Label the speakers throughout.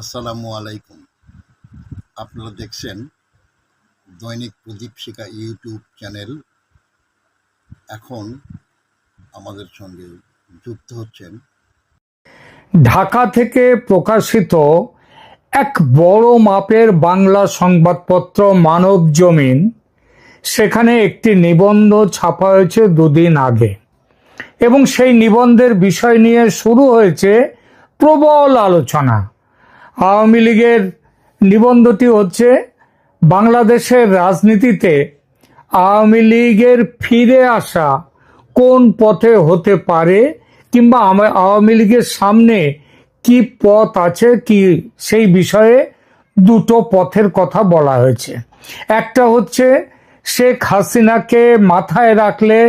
Speaker 1: আসসালামু আলাইকুম। আপনারা দেখছেন দৈনিক প্রদীপ শিখা ইউটিউব চ্যানেল। এখন আমাদের সঙ্গে যুক্ত হচ্ছেন
Speaker 2: ঢাকা থেকে প্রকাশিত এক বড় মাপের বাংলা সংবাদপত্র মানব জমিন, সেখানে একটি নিবন্ধ ছাপা হয়েছে দুদিন আগে এবং সেই নিবন্ধের বিষয় নিয়ে শুরু হয়েছে প্রবল আলোচনা। আওয়ামী লীগের নিবন্ধটি হচ্ছে বাংলাদেশের রাজনীতিতে আওয়ামী লীগের ফিরে আসা কোন পথে হতে পারে, কিংবা আওয়ামী লীগের সামনে কি পথ আছে, কি সেই বিষয়ে দুটো পথের কথা বলা হয়েছে। একটা হচ্ছে শেখ হাসিনাকে মাথায় রাখলে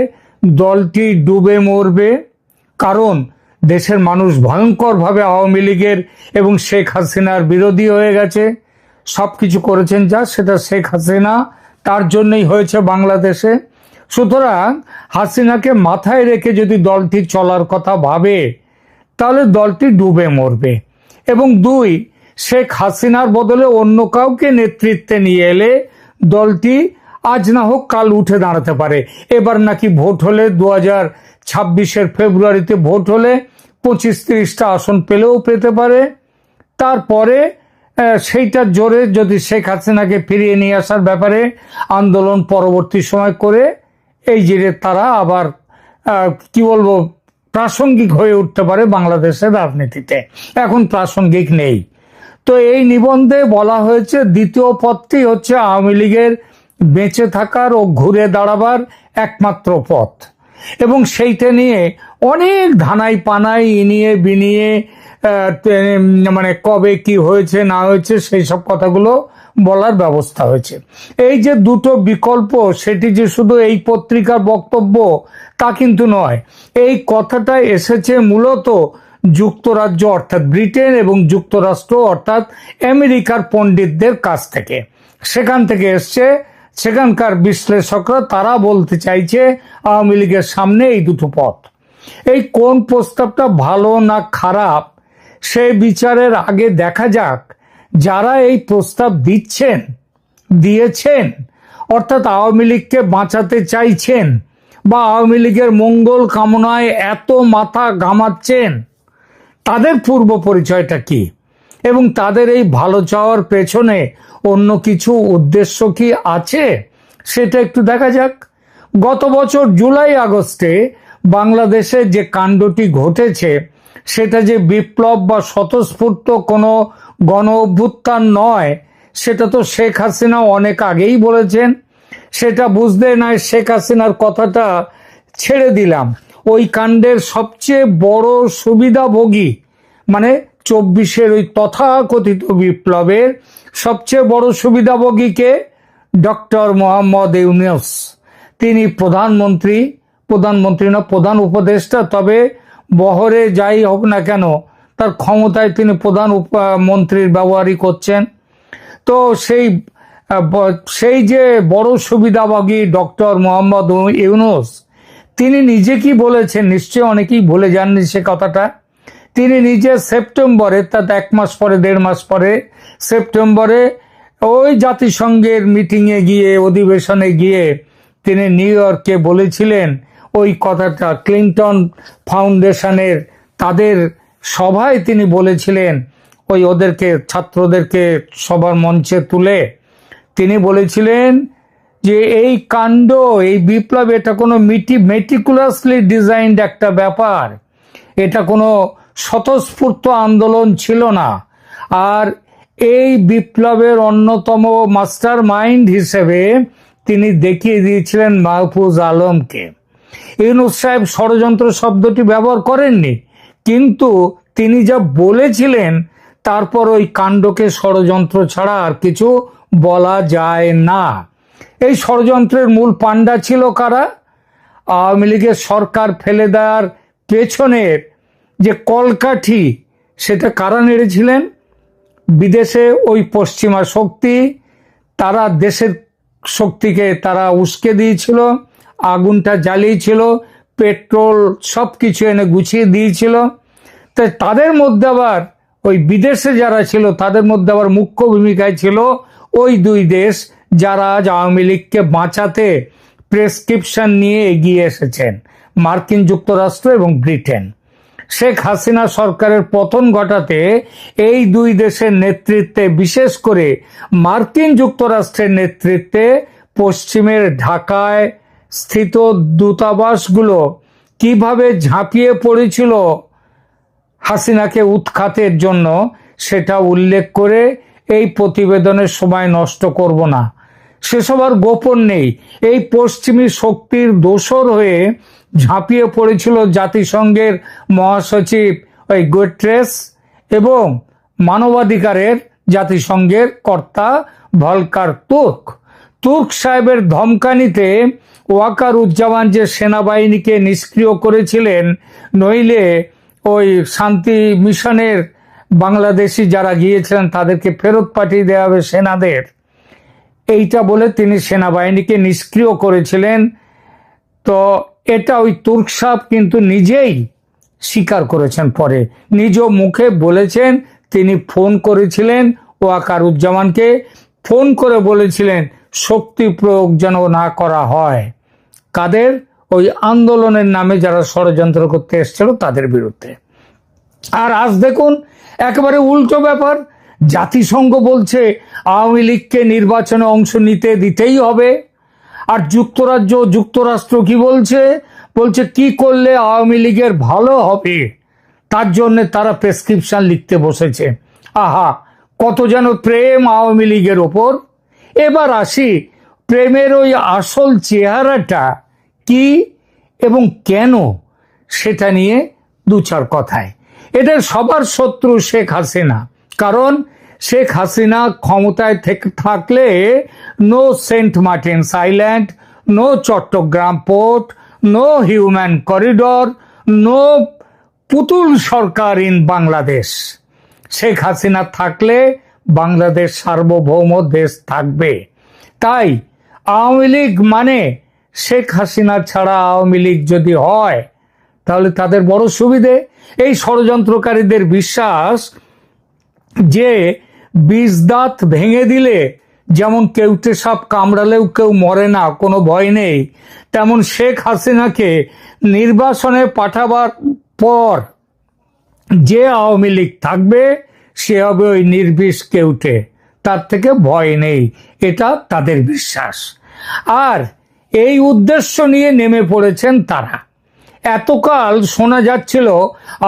Speaker 2: দলটি ডুবে মরবে, কারণ দেশের মানুষ ভয়ঙ্করভাবে আওয়ামী লীগের এবং শেখ হাসিনার বিরোধী হয়ে গেছে। সবকিছু করেছেন যা, সেটা শেখ হাসিনা, তার জন্যই হয়েছে বাংলাদেশে। সুতরাং হাসিনাকে মাথায় রেখে যদি দলটি চলার কথা ভাবে, তাহলে দলটি ডুবে মরবে। এবং দুই, শেখ হাসিনার বদলে অন্য কাউকে নেতৃত্বে নিয়ে এলে দলটি আজ না হোক কাল উঠে দাঁড়াতে পারে। এবার নাকি ভোট হলে 2026-এর ফেব্রুয়ারিতে ভোট হলে 25-30টা আসন পেলেও পেতে পারে। তারপরে সেইটার জোরে যদি শেখ হাসিনাকে ফিরিয়ে নিয়ে আসার ব্যাপারে আন্দোলন পরবর্তী সময় করে এই যে তারা আবার কি বলবো, প্রাসঙ্গিক হয়ে উঠতে পারে বাংলাদেশের রাজনীতিতে। এখন প্রাসঙ্গিক নেই। তো এই নিবন্ধে বলা হয়েছে দ্বিতীয় পথটি হচ্ছে আওয়ামী লীগের বেঁচে থাকার ও ঘুরে দাঁড়াবার একমাত্র পথ, এবং সেইটা নিয়ে অনেক ধানাই পানাই ইনিয়ে বিনিয়ে মানে কবে কি হয়েছে না হয়েছে সেই সব কথাগুলো বলার ব্যবস্থা হয়েছে। এই যে দুটো বিকল্প, সেটি যে শুধু এই পত্রিকার বক্তব্য তা কিন্তু নয়। এই কথাটা এসেছে মূলত যুক্তরাজ্য অর্থাৎ ব্রিটেন এবং যুক্তরাষ্ট্র অর্থাৎ আমেরিকার পণ্ডিতদের কাছ থেকে। সেখান থেকে এসছে। সেখানকার বিশ্লেষকরা তারা বলতে চাইছে আওয়ামী লীগের সামনে এই দুটো পথ। এই কোন প্রস্তাবটা ভালো না খারাপ সে বিচারের আগে দেখা যাক যারা এই প্রস্তাব দিয়েছেন, অর্থাৎ আওয়ামী লীগকে বাঁচাতে চাইছেন বা আওয়ামী লীগের মঙ্গল কামনায় এত মাথা ঘামাচ্ছেন, তাদের পূর্ব পরিচয়টা কি এবং তাদের এই ভালো চাওয়ার পেছনে অন্য কিছু উদ্দেশ্য কি আছে, সেটা একটু দেখা যাক। গত বছর জুলাই আগস্টে বাংলাদেশে যে কাণ্ডটি ঘটেছে, সেটা যে বিপ্লব বা স্বতঃস্ফূর্ত কোনো গণ অভ্যুত্থান নয়, সেটা তো শেখ হাসিনা অনেক আগেই বলেছেন। সেটা বুঝতে নয় শেখ হাসিনার কথাটা ছেড়ে দিলাম, ওই কাণ্ডের সবচেয়ে বড় সুবিধাভোগী মানে 24-এর ওই তথাকথিত বিপ্লবের সবচেয়ে বড় সুবিধাভোগীকে ডক্টর মোহাম্মদ ইউনূস। তিনি প্রধানমন্ত্রী না প্রধান উপদেষ্টা, তবে বহরে যাই হোক না কেন তার ক্ষমতায় তিনি প্রধান মন্ত্রীর ব্যবহারই করছেন। তো সেই যে বড় সুবিধাভোগী ডক্টর মোহাম্মদ ইউনূস, তিনি নিজে কি বলেছেন নিশ্চয়ই অনেকেই ভুলে যাননি সে কথাটা। তিনি নিজে সেপ্টেম্বরে, তার 1 মাস পরে 1.5 মাস পরে সেপ্টেম্বরে ওই জাতিসংঘের মিটিংয়ে গিয়ে, অধিবেশনে গিয়ে তিনি নিউ ইয়র্কে বলেছিলেন ওই কথাটা। ক্লিন্টন ফাউন্ডেশনের তাদের সভায় তিনি বলেছিলেন, ওই ওদেরকে ছাত্রদেরকে সবার মঞ্চে তুলে তিনি বলেছিলেন যে এই কাণ্ড, এই বিপ্লব, এটা কোনো মেটিকুলাসলি ডিজাইনড একটা ব্যাপার, এটা কোনো স্বতঃস্ফূর্ত আন্দোলন ছিল না। আর এই বিপ্লবের অন্যতম মাস্টার মাইন্ড হিসেবে তিনি দেখিয়ে দিয়েছিলেন মাহফুজ আলমকে। ইউনূস সাহেব ষড়যন্ত্র শব্দটি ব্যবহার করেননি, কিন্তু তিনি যা বলেছিলেন তারপর ওই কাণ্ডকে ষড়যন্ত্র ছাড়া আর কিছু বলা যায় না। এই ষড়যন্ত্রের মূল পাণ্ডা ছিল কারা? আওয়ামী লীগের সরকার ফেলে দেওয়ার পেছনের যে কলকাঠি, সেটা কারা নেড়েছিলেন? বিদেশে ওই পশ্চিমা শক্তি, তারা দেশের শক্তিকে তারা উস্কে দিয়েছিল, আগুনটা জ্বালিয়েছিল, পেট্রোল সব কিছু এনে গুছিয়ে দিয়েছিল। তাই তাদের মধ্যে আবার ওই বিদেশে যারা ছিল তাদের মধ্যে আবার মুখ্য ভূমিকায় ছিল ওই দুই দেশ যারা আজ আওয়ামী লীগকে বাঁচাতে প্রেসক্রিপশন নিয়ে এগিয়ে এসেছেন, মার্কিন যুক্তরাষ্ট্র এবং ব্রিটেন। শেখ হাসিনা সরকারের পতন ঘটাতে এই দুই দেশের নেতৃত্বে, বিশেষ করে মার্কিন যুক্তরাষ্ট্রের নেতৃত্বে পশ্চিমের ঢাকায় স্থিত দূতাবাসগুলো কিভাবে ঝাঁপিয়ে পড়েছিল হাসিনাকে উৎখাতের জন্য, সেটা উল্লেখ করে এই প্রতিবেদনের সময় নষ্ট করব না। সেসব আর গোপন নেই। এই পশ্চিমী শক্তির দোসর হয়ে ঝাঁপিয়ে পড়েছিল জাতিসংঘের মহাসচিব ওই গুটেরেস এবং মানবাধিকারের জাতিসংঘের কর্তা ভলকার তুর্ক। তুর্ক সাহেবের ধমকানিতে ওয়াকারুজ্জামান যে সেনাবাহিনীকে নিষ্ক্রিয় করেছিলেন, নইলে ওই শান্তি মিশনের বাংলাদেশি যারা গিয়েছিলেন তাদেরকে ফেরত পাঠিয়ে দেওয়া হবে সেনাদের, এইটা বলে তিনি সেনাবাহিনীকে নিষ্ক্রিয় করেছিলেন। তো এটা ওই তুর্ক সাহেব কিন্তু নিজেই স্বীকার করেছেন, পরে নিজ মুখে বলেছেন তিনি ফোন করেছিলেন ওয়াকারুজ্জামানকে, ফোন করে বলেছিলেন শক্তি প্রয়োগ যেন না করা হয়। কাদের? ওই আন্দোলনের নামে যারা ষড়যন্ত্র করতে এসেছিল তাদের বিরুদ্ধে। আর আজ দেখুন একেবারে উল্টো ব্যাপার। জাতিসংঘ বলছে আওয়ামী লীগকে নির্বাচনে অংশ নিতে দিতেই হবে, আর যুক্তরাষ্ট্র কি বলছে? বলছে কি করলে আওয়ামী লীগের ভালো হবে তার জন্য তারা প্রেসক্রিপশন লিখতে বসেছে। আহা, কত যেন প্রেম আওয়ামী লীগের ওপর। এবার আসি প্রেমের ওই আসল চেহারাটা কি এবং কেন, সেটা নিয়ে দু চার কথায়। এদের সবার শত্রু শেখ হাসিনা, কারণ শেখ হাসিনা ক্ষমতায় থাকলে no Saint Martin's Island, no Chittagong port, no human corridor, no পুতুল সরকার ইন বাংলাদেশ। শেখ হাসিনা থাকলে বাংলাদেশ সার্বভৌম দেশ থাকবে। তাই আওয়ামী লীগ মানে শেখ হাসিনা ছাড়া আওয়ামী লীগ যদি হয় তাহলে তাদের বড় সুবিধে। এই ষড়যন্ত্রকারীদের বিশ্বাস যে বিষ দাঁত ভেঙে দিলে যেমন কেউটে সাপ কামড়ালেও কেউ মরে না, কোনো ভয় নেই, তেমন শেখ হাসিনাকে নির্বাসনে পাঠাবার পর যে আওয়ামী লীগ থাকবে সে হবে ওই নির্বিষ কেউটে, তার থেকে ভয় নেই, এটা তাদের বিশ্বাস। আর এই উদ্দেশ্য নিয়ে নেমে পড়েছেন তারা। এতকাল শোনা যাচ্ছিল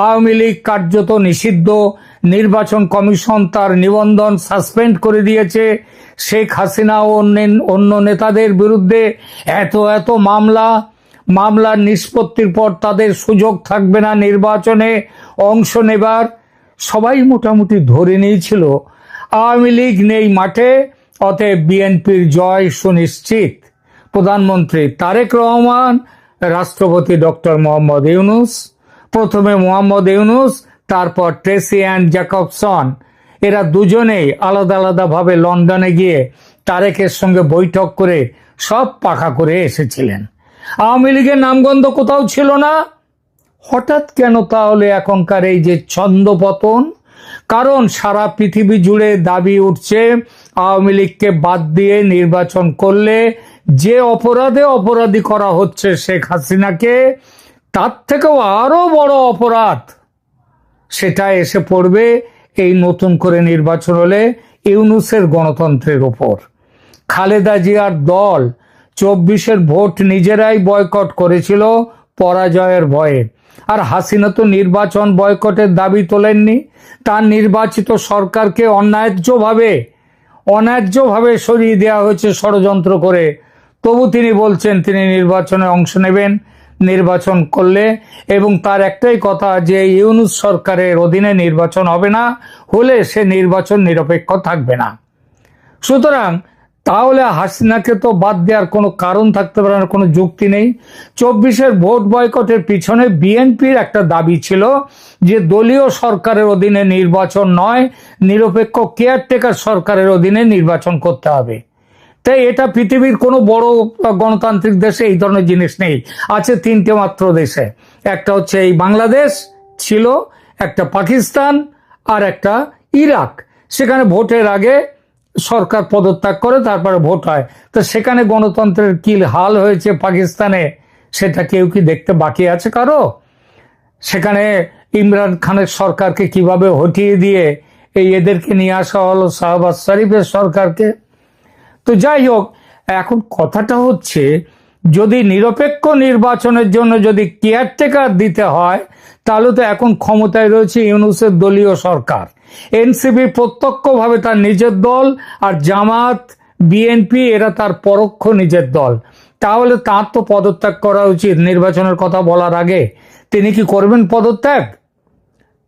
Speaker 2: আওয়ামী লীগ কার্যত নিষিদ্ধ, নির্বাচন কমিশন তার নিবন্ধন সাসপেন্ড করে দিয়েছে, শেখ হাসিনা ও অন্য নেতাদের বিরুদ্ধে এত মামলার নিষ্পত্তির পর তাদের সুযোগ থাকবে না নির্বাচনে অংশ নেবার। সবাই মোটামুটি ধরে নিয়েছিল আওয়ামী লীগ নেই মাঠে, অতএব বিএনপির জয় সুনিশ্চিত। প্রধানমন্ত্রী তারেক রহমান, রাষ্ট্রপতি ডক্টর মোহাম্মদ ইউনুস, প্রথমে মোহাম্মদ ইউনুস, তারপর ট্রেসি অ্যান্ড জ্যাকবসন, এরা দুজনেই আলাদা আলাদাভাবে লন্ডনে গিয়ে তারেকের সঙ্গে বৈঠক করে সব পাকা করে এসেছিলেন। আওয়ামী লীগের নামগন্ধ কোথাও ছিল না। হঠাৎ কেন তাহলে এখনকার এই যে ছন্দপতন? কারণ সারা পৃথিবী জুড়ে দাবি উঠছে আওয়ামী লীগকে বাদ দিয়ে নির্বাচন করলে যে অপরাধী করা হচ্ছে শেখ হাসিনাকে, তার থেকেও আরো বড় অপরাধ সেটা এসে পড়বে এই নতুন করে নির্বাচন হলে ইউনূসের গণতন্ত্রের ওপর। খালেদা জিয়ার দল 24-এর ভোট নিজেরাই বয়কট করেছিল পরাজয়ের ভয়ে, আর হাসিনা তো নির্বাচন বয়কটের দাবি তোলেননি। তার নির্বাচিত সরকারকে অন্যায্যভাবে সরিয়ে দেওয়া হয়েছে ষড়যন্ত্র করে, তবু তিনি বলছেন তিনি নির্বাচনে অংশ নেবেন নির্বাচন করলে, এবং তার একটাই কথা যে ইউনূস সরকারের অধীনে নির্বাচন হবে না, হলে সে নির্বাচন নিরপেক্ষ থাকবে না। সুতরাং তাহলে হাসিনাকে তো বাদ দেওয়ার কোনো কারণ থাকতে পারে না, কোনো যুক্তি নেই। 24-এর ভোট বয়কটের পিছনে বিএনপির একটা দাবি ছিল যে দলীয় সরকারের অধীনে নির্বাচন নয়, নিরপেক্ষ কেয়ারটেকার সরকারের অধীনে নির্বাচন করতে হবে। তাই এটা পৃথিবীর কোনো বড় গণতান্ত্রিক দেশে এই ধরনের জিনিস নেই। আছে 3টে মাত্র দেশে, একটা হচ্ছে এই বাংলাদেশ ছিল, একটা পাকিস্তান, আর একটা ইরাক, সেখানে ভোটের আগে সরকার পদত্যাগ করে তারপরে ভোট হয়। তো সেখানে গণতন্ত্রের কি হাল হয়েছে পাকিস্তানে, সেটা কেউ কি দেখতে বাকি আছে কারো? সেখানে ইমরান খানের সরকারকে কিভাবে হটিয়ে দিয়ে এদেরকে নিয়ে আসা হলো, শাহবাজ শরীফের সরকারকে। তো যাই হোক, এখন কথাটা হচ্ছে, যদি নিরপেক্ষ নির্বাচনের জন্য যদি কেয়ারটেকার দিতে হয়, তাহলে তো এখন ক্ষমতায় রয়েছে ইউনূসের দলীয় সরকার। এনসিপি প্রত্যক্ষভাবে তার নিজের দল, আর জামাত, বিএনপি এরা তার পরোক্ষ নিজের দল। তাহলে তার তো পদত্যাগ করা উচিত নির্বাচনের কথা বলার আগে। তিনি কি করবেন পদত্যাগ?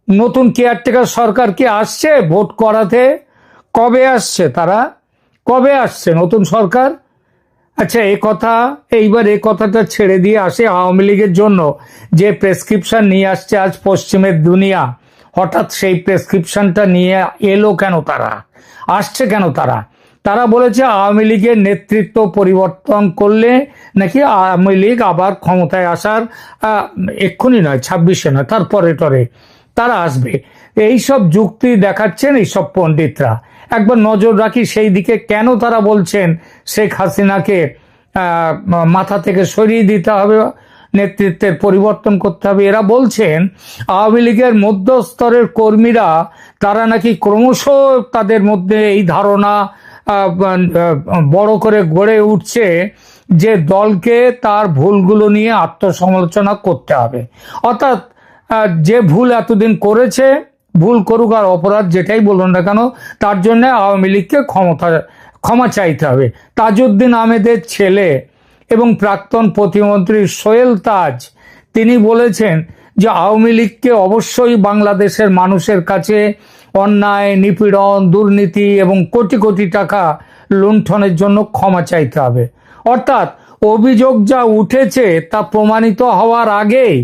Speaker 2: নতুন কেয়ারটেকার সরকার কি আসছে ভোট করাতে? কবে আসছে তারা? কবে আসছে নতুন সরকার? আচ্ছা, এইবার এই কথাটা ছেড়ে দিয়ে আসে আওয়ামী লীগের জন্য যে প্রেসক্রিপশন নিয়ে আসছে আজ পশ্চিমের দুনিয়া। হঠাৎ সেই প্রেসক্রিপশনটা নিয়ে এলো কেন তারা? আসছে কেন তারা? তারা বলেছে আওয়ামী লীগের নেতৃত্ব পরিবর্তন করলে নাকি আওয়ামী লীগ আবার ক্ষমতায় আসার, এক্ষুনি নয়, 26-এ নয়, তারপরে টরে তারা আসবে। এইসব যুক্তি দেখাচ্ছেন এইসব পণ্ডিতরা। একবার নজর রাখি সেই দিকে, কেন তারা বলছেন শেখ হাসিনাকে মাথা থেকে সরিয়ে দিতে হবে, নেতৃত্বের পরিবর্তন করতে হবে। এরা বলছেন আওয়ামী লীগের মধ্যস্তরের কর্মীরা, তারা নাকি ক্রমশ তাদের মধ্যে এই ধারণা বড় করে গড়ে উঠছে যে দলকে তার ভুলগুলো নিয়ে আত্মসমালোচনা করতে হবে। অর্থাৎ যে ভুল এতদিন করেছে, ভুল করুক আর অপরাধ যেটাই বলুন না কেন, তার জন্য আওয়ামী লীগকে ক্ষমা চাইতে হবে। তাজউদ্দিন আহমেদের ছেলে এবং প্রাক্তন প্রতিমন্ত্রী সোহেল তাজ, তিনি বলেছেন যে আওয়ামী লীগকে অবশ্যই বাংলাদেশের মানুষের কাছে অন্যায়, নিপীড়ন, দুর্নীতি এবং কোটি কোটি টাকা লুণ্ঠনের জন্য ক্ষমা চাইতে হবে। অর্থাৎ অভিযোগ যা উঠেছে তা প্রমাণিত হওয়ার আগেই,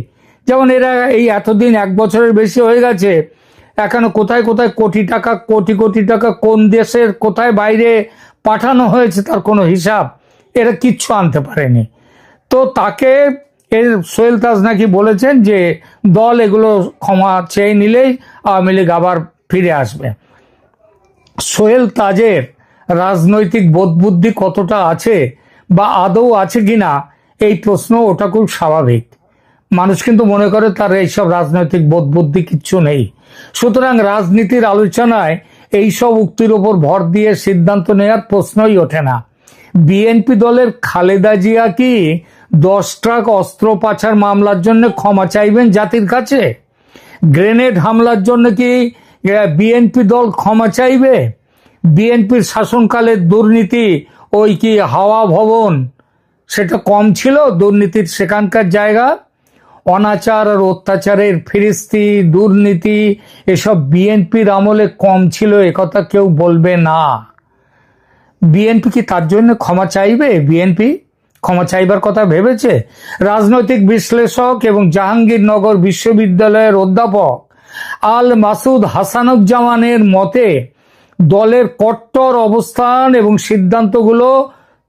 Speaker 2: যেমন এরা এই এতদিন 1 বছরের বেশি হয়ে গেছে, এখনো কোথায় কোথায় কোটি কোটি টাকা কোন দেশের কোথায় বাইরে পাঠানো হয়েছে তার কোনো হিসাব এরা কিচ্ছু আনতে পারেনি। তো তাকে সোহেল তাজ নাকি বলেছেন যে দল এগুলো ক্ষমা চেয়ে নিলেই আওয়ামী লীগ আবার ফিরে আসবে। সোহেল তাজের রাজনৈতিক বোধবুদ্ধি কতটা আছে বা আদৌ আছে কিনা এই প্রশ্ন ওটা খুব স্বাভাবিক। মানুষ কিন্তু মনে করে তার এইসব রাজনৈতিক বোধবুদ্ধি কিচ্ছু নেই। সুতরাং রাজনীতির আলোচনায় এইসব উক্তির ওপর ভর দিয়ে সিদ্ধান্ত নেওয়ার প্রশ্নই ওঠে না। বিএনপি দলের খালেদা জিয়া কি 10 ট্রাক অস্ত্র পাচার মামলার জন্য ক্ষমা চাইবেন জাতির কাছে? গ্রেনেড হামলার জন্য কি বিএনপি দল ক্ষমা চাইবে? বিএনপির শাসনকালের দুর্নীতি, ওই কি হাওয়া ভবন, সেটা কম ছিল দুর্নীতির সেখানকার জায়গা? অনাচার আর অত্যাচারের ফিরিস্তি, দুর্নীতি এসব বিএনপির আমলে কম ছিল, একথা কেউ বলবে না। বিএনপি কি তার জন্য ক্ষমা চাইবে? বিএনপি ক্ষমা চাইবার কথা ভেবেছে? রাজনৈতিক বিশ্লেষক এবং জাহাঙ্গীরনগর বিশ্ববিদ্যালয়ের অধ্যাপক আল মাসুদ হাসানুজ্জামানের মতে দলের কট্টর অবস্থান এবং সিদ্ধান্তগুলো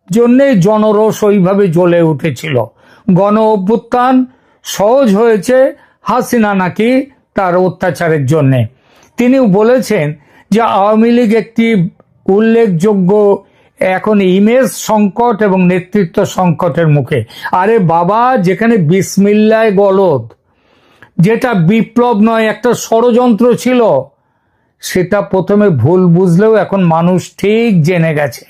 Speaker 2: জন্যই জনরোষ ওইভাবে জ্বলে উঠেছিল। গণ অভ্যুত্থান সহজ হয়েছে হাসিনা নাকি তার অত্যাচারের জন্যে। তিনি বলেছেন যে আওয়ামী লীগ একটি উল্লেখযোগ্য এখন ইমেজ সংকট এবং নেতৃত্ব সংকটের মুখে। আরে বাবা, যেখানে বিসমিল্লায় গলদ, যেটা বিপ্লব নয় একটা ষড়যন্ত্র ছিল, সেটা প্রথমে ভুল বুঝলেও এখন মানুষ ঠিক জেনে গেছে।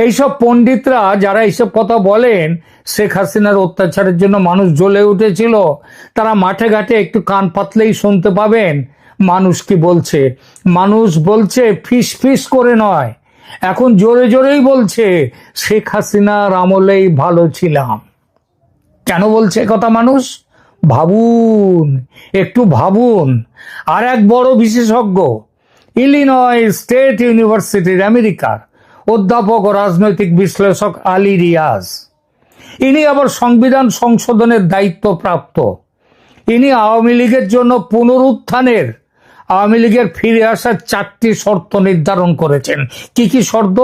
Speaker 2: এইসব পণ্ডিতরা যারা এইসব কথা বলেন, শেখ হাসিনার অত্যাচারের জন্য মানুষ জ্বলে উঠেছিল, তারা মাঠে ঘাটে একটু কান পাতলেই শুনতে পাবেন মানুষ কি বলছে। মানুষ বলছে ফিস ফিস করে নয়, এখন জোরে জোরেই বলছে শেখ হাসিনার আমলেই ভালো ছিলাম। কেন বলছে কথা মানুষ? ভাবুন, একটু ভাবুন। আর এক বড় বিশেষজ্ঞ, ইলিনয় স্টেট ইউনিভার্সিটির আমেরিকার অধ্যাপক ও রাজনৈতিক বিশ্লেষক আলী রিয়াজ, ইনি আবার সংবিধান সংশোধনের দায়িত্ব প্রাপ্ত। ইনি আওয়ামী লীগের জন্য পুনরুত্থানের আওয়ামী লীগের ফিরে আসার 4টি শর্ত নির্ধারণ করেছেন। কি কি শর্ত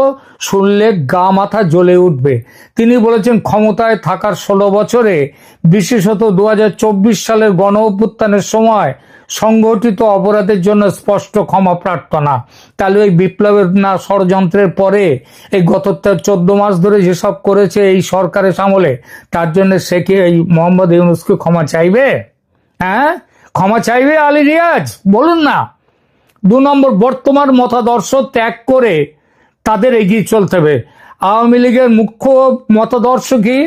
Speaker 2: শুনলে গা মাথা জ্বলে উঠবে। তিনি বলেছেন, ক্ষমতায় থাকার 16 বছরে, বিশেষত 2024 সালের গণ অভ্যুত্থানের সময় সংগঠিত অপরাধের জন্য স্পষ্ট ক্ষমা প্রার্থনা। তাহলে ওই বিপ্লবের না ষড়যন্ত্রের পরে এই গত 14 মাস ধরে যেসব করেছে এই সরকারের আমলে, তার জন্য সে কি এই মোহাম্মদ ইউনূসকে ক্ষমা চাইবে? হ্যাঁ, ক্ষমা চাইবে আলী রিয়াজ? বলুন না। 2 নম্বর, বর্তমান মতাদর্শ ত্যাগ করে তাদের এগিয়ে চলতে হবে। আওয়ামী লীগের মুখ্য মতাদর্শ কি?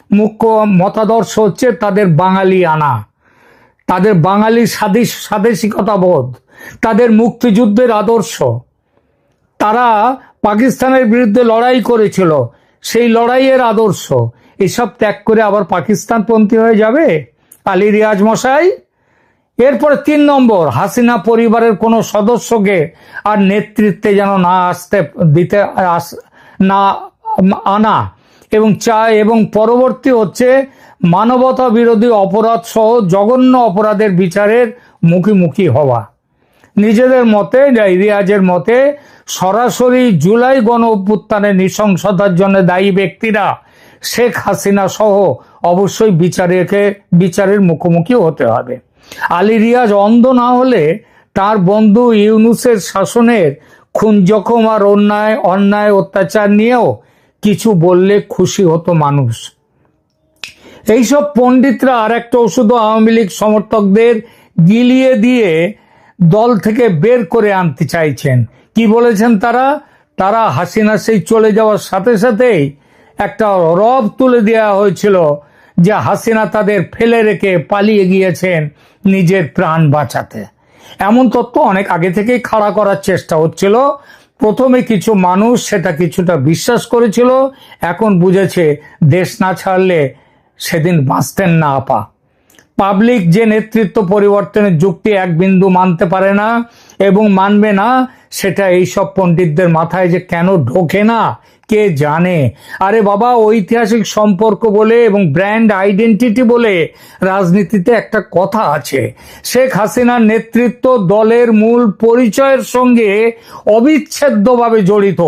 Speaker 2: মুখ্য মতাদর্শ হচ্ছে তাদের বাঙালি আনা, তাদের বাঙালি স্বাদেশিকতা বোধ, তাদের মুক্তিযুদ্ধের আদর্শ। তারা পাকিস্তানের বিরুদ্ধে লড়াই করেছিল, সেই লড়াইয়ের আদর্শ। এসব ত্যাগ করে আবার পাকিস্তানপন্থী হয়ে যাবে আলী রিয়াজ মশাই? এরপরে 3 নম্বর, হাসিনা পরিবারের কোনো সদস্যকে আর নেতৃত্বে যেন না আনা এবং পরবর্তী হচ্ছে মানবতা বিরোধী অপরাধ সহ জঘন্য অপরাধের বিচারের মুখোমুখি হওয়া। নিজেদের মতে, রিয়াজের মতে, সরাসরি জুলাই গণ অভ্যুত্থানের নৃশংসতার জন্য দায়ী ব্যক্তিরা শেখ হাসিনা সহ অবশ্যই বিচারের মুখোমুখি হতে হবে। আলী রিয়াজ অন্ধ না হলে তার বন্ধু ইউনূসের শাসনের খুন জখম আর অন্যায় অত্যাচার নিয়েও কিছু বললে খুশি হতো মানুষ। এইসব পণ্ডিতরা আর একটা ওষুধ আওয়ামী লীগ সমর্থকদের গিলিয়ে দিয়ে দল থেকে বের করে আনতে চাইছেন। কি বলেছেন তারা? হাসিনা সেই চলে যাওয়ার সাথে সাথেই একটা রব তুলে দেওয়া হয়েছিল যে হাসিনা তাদের ফেলে রেখে পালিয়ে গিয়েছেন নিজের প্রাণ বাঁচাতে। এমন তথ্য অনেক আগে থেকেই খাড়া করার চেষ্টা হচ্ছিল। প্রথমে কিছু মানুষ সেটা কিছুটা বিশ্বাস করেছিল, এখন বুঝেছে দেশ না ছাড়লে সেদিন বাঁচতেন না আপা। পাবলিক যে নেতৃত্ব পরিবর্তনের যুক্তি এক বিন্দু মানতে পারে না এবং মানবে না, সেটা এইসব পণ্ডিতদের মাথায় যে কেন ঢোকে না কে জানে। আরে বাবা, ঐতিহাসিক সম্পর্ক বলে এবং ব্র্যান্ড আইডেন্টিটি বলে রাজনীতিতে একটা কথা আছে। শেখ হাসিনার নেতৃত্ব দলের মূল পরিচয়ের সঙ্গে অবিচ্ছেদ্যভাবে জড়িত।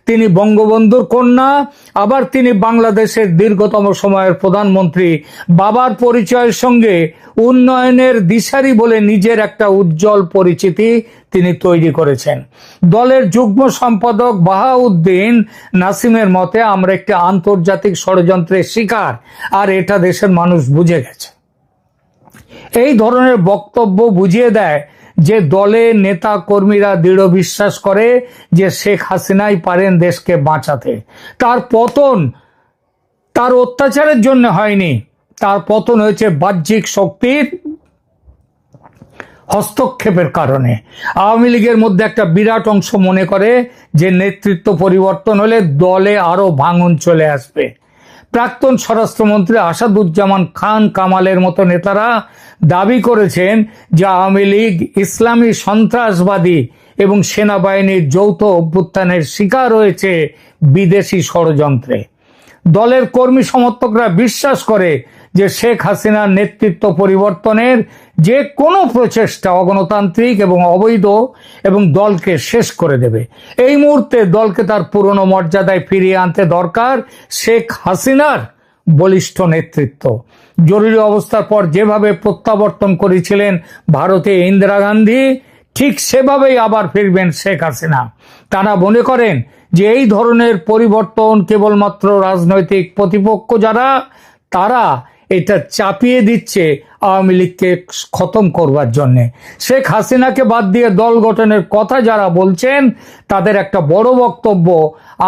Speaker 2: তিনি বঙ্গবন্ধুর কন্যা, আবার তিনি বাংলাদেশের দীর্ঘতম সময়ের প্রধানমন্ত্রী। বাবার পরিচয়ের সঙ্গে উন্নয়নের দিশারি বলে নিজের একটা উজ্জ্বল পরিচিতি তিনি তৈরি করেছেন। দলের যুগ্ম সম্পাদক বাহাউদ্দিন নাসিমের মতে, আমরা একটি আন্তর্জাতিক ষড়যন্ত্রের শিকার, আর এটা দেশের মানুষ বুঝে গেছে। এই ধরনের বক্তব্য বুঝিয়ে দেয় যে দলের নেতা কর্মীরা দৃঢ় বিশ্বাস করে যে শেখ হাসিনাই পারেন দেশকে বাঁচাতে। তার পতন তার অত্যাচারের জন্য হয়নি, তার পতন হয়েছে বাহ্যিক শক্তির হস্তক্ষেপের কারণে। আওয়ামী লীগের মধ্যে একটা বিরাট অংশ মনে করে যে নেতৃত্ব পরিবর্তন হলে দলে আরো ভাঙন চলে আসবে। প্রাক্তন স্বরাষ্ট্রমন্ত্রী আসাদুজ্জামান খান কামালের মতো নেতারা দাবি করেছেন যে আওয়ামী লীগ ইসলামী সন্ত্রাসবাদী এবং সেনাবাহিনীর যৌথ অভ্যুত্থানের শিকার হয়েছে বিদেশি ষড়যন্ত্রে। দলের কর্মী সমর্থকরা বিশ্বাস করে যে শেখ হাসিনার নেতৃত্ব পরিবর্তনের যে কোনো প্রচেষ্টা অগণতান্ত্রিক এবং অবৈধ এবং দলকে শেষ করে দেবে। এই মুহূর্তে দলকে তার পুরনো মর্যাদায় ফিরিয়ে আনতে দরকার শেখ হাসিনার বলিষ্ঠ নেতৃত্ব। জরুরি অবস্থার পর যেভাবে প্রত্যাবর্তন করেছিলেন ভারতে ইন্দিরা গান্ধী, ঠিক সেভাবেই আবার ফিরবেন শেখ হাসিনা। তারা মনে করেন যে এই ধরনের পরিবর্তন কেবলমাত্র রাজনৈতিক প্রতিপক্ষ যারা, তারা এটা চাপিয়ে দিচ্ছে আওয়ামী লীগকে খতম করবার জন্য। শেখ হাসিনাকে বাদ দিয়ে দল গঠনের কথা যারা বলছেন, তাদের একটা বড় বক্তব্য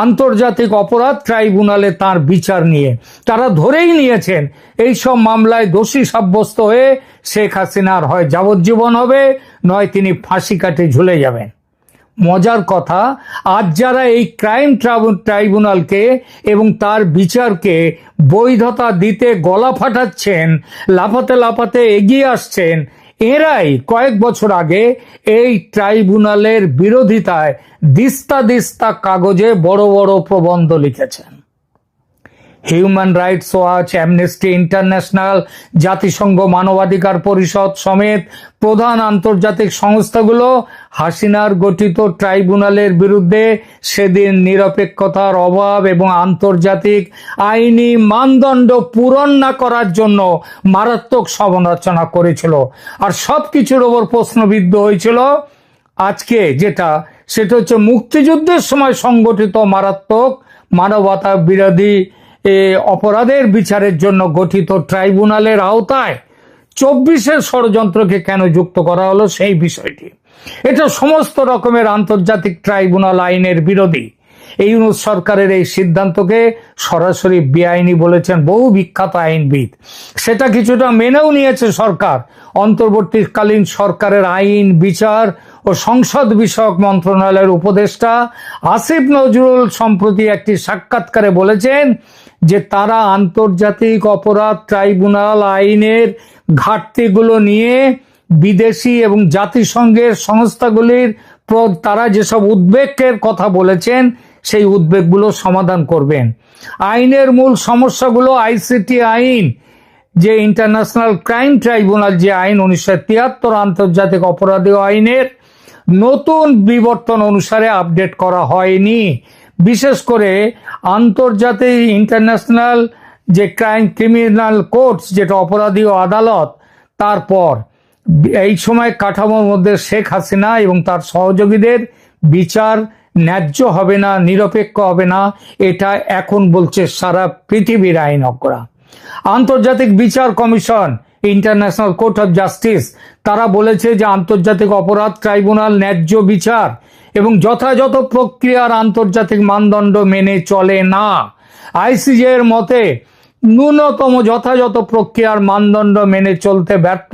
Speaker 2: আন্তর্জাতিক অপরাধ ট্রাইব্যুনালে তার বিচার নিয়ে। তারা ধরেই নিয়েছেন এই সব মামলায় দোষী সাব্যস্ত হয়ে শেখ হাসিনার হয় যাবজ্জীবন হবে, নয় তিনি ফাঁসি কাটে ঝুলে যাবেন। মজার কথা, আজ যারা এই ক্রাইম ট্রাইব্যুনালকে এবং তার বিচারকে বৈধতা দিতে গলা ফাটাচ্ছেন, লাফাতে এগিয়ে আসছেন, এরাই কয়েক বছর আগে এই ট্রাইব্যুনালের বিরোধিতায় দিস্তা কাগজে বড় বড় প্রবন্ধ লিখেছেন। Human rights watch, amnesty international, জাতিসংঘ মানবাধিকার পরিষদ সমেত প্রধান আন্তর্জাতিক সংস্থাগুলো হাসিনার গঠিত ট্রাইব্যুনালের বিরুদ্ধে সেদিন নিরপেক্ষতার অভাব এবং আন্তর্জাতিক আইনি মানদণ্ড পূরণ না করার জন্য মারাত্মক সমালোচনা করেছিল। আর সবকিছুর ওপর প্রশ্নবিদ্ধ হয়েছিল আজকে সেটা হচ্ছে মুক্তিযুদ্ধের সময় সংগঠিত মারাত্মক মানবতা বিরোধী অপরাধের বিচারের জন্য গঠিত ট্রাইব্যুনালের আওতায় 24-এর ষড়যন্ত্রকে কেন যুক্ত করা হলো সেই বিষয়টি। এটা সমস্ত রকমের আন্তর্জাতিক ট্রাইব্যুনাল আইনের বিরোধী। ইউনূস সরকারের এই সিদ্ধান্তকে সরাসরি বেআইনি বলেছেন বহু বিখ্যাত আইনবিদ। সেটা কিছুটা মেনেও নিয়েছে সরকার। অন্তর্বর্তীকালীন সরকারের আইন, বিচার ও সংসদ বিষয়ক মন্ত্রণালয়ের উপদেষ্টা আসিফ নজরুল সম্প্রতি একটি সাক্ষাৎকারে বলেছেন যে তারা আন্তর্জাতিক অপরাধ ট্রাইব্যুনাল আইনের ঘাটতিগুলো নিয়ে বিদেশি এবং জাতিসংঘের সংস্থাগুলির তারা যেসব উদ্বেগের কথা বলেছেন সেই উদ্বেগগুলো সমাধান করবেন। আইনের মূল সমস্যাগুলো আইসিটি আইন, যে ইন্টারন্যাশনাল ক্রাইম ট্রাইব্যুনাল যে আইন 1973 আন্তর্জাতিক অপরাধী আইনের নতুন বিবর্তন অনুসারে আপডেট করা হয়নি। বিশেষ করে আন্তর্জাতিক ইন্টারন্যাশনাল যে ক্রিমিনাল কোর্টস, যেটা অপরাধী আদালত, তারপর এই সময় কাঠামোর মধ্যে শেখ হাসিনা এবং তার সহযোগীদের বিচার ন্যায্য হবে না, নিরপেক্ষ হবে না, এটা এখন বলছে সারা পৃথিবীর আইনজ্ঞরা। আন্তর্জাতিক বিচার commission, international court of justice, তারা বলেছে যে আন্তর্জাতিক অপরাধ ট্রাইব্যুনাল ন্যায্য বিচার এবং যথাযথ প্রক্রিয়ার আন্তর্জাতিক মানদণ্ড মেনে চলে না। আইসিজে এর মতে ন্যূনতম যথাযথ প্রক্রিয়ার মানদণ্ড মেনে চলতে ব্যর্থ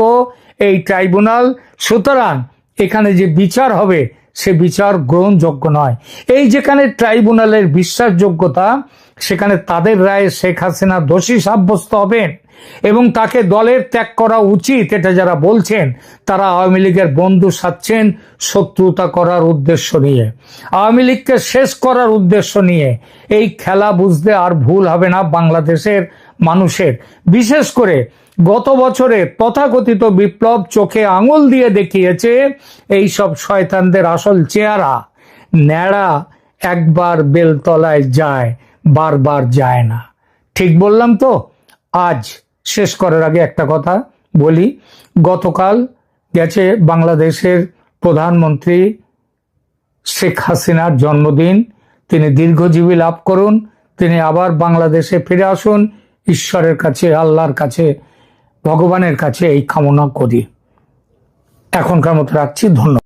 Speaker 2: এই ট্রাইব্যুনাল। সুতরাং এখানে যে বিচার হবে সে বিচার গ্রহণযোগ্য নয়। এই যেখানে ট্রাইব্যুনালের বিশ্বাসযোগ্যতা, সেখানে তাদের রায়ে শেখ হাসিনা দোষী সাব্যস্ত হবেন এবং তাকে দলের ত্যাগ করা উচিত, এটা যারা বলছেন তারা আওয়ামী লীগের বন্ধু সাজছেন শত্রুতা করার উদ্দেশ্য নিয়ে, আওয়ামী লীগকে শেষ করার উদ্দেশ্য নিয়ে। এই খেলা বুঝতে আর ভুল হবে না বাংলাদেশের মানুষের। বিশেষ করে গত বছরে তথাকথিত বিপ্লব চোখে আঙুল দিয়ে দেখিয়েছে এই সব শয়তানদের আসল চেহারা। ন্যাড়া একবার বেলতলায় যায়, বারবার যায় না। ঠিক বললাম তো? আজ শেষ করার আগে একটা কথা বলি। গতকাল গেছে বাংলাদেশের প্রধানমন্ত্রী শেখ হাসিনার জন্মদিন। তিনি দীর্ঘজীবী লাভ করুন, তিনি আবার বাংলাদেশে ফিরে আসুন। ঈশ্বরের কাছে, আল্লাহর কাছে, ভগবানের কাছে এই কামনা করি। এখনকার মতো রাখছি। ধন্যবাদ।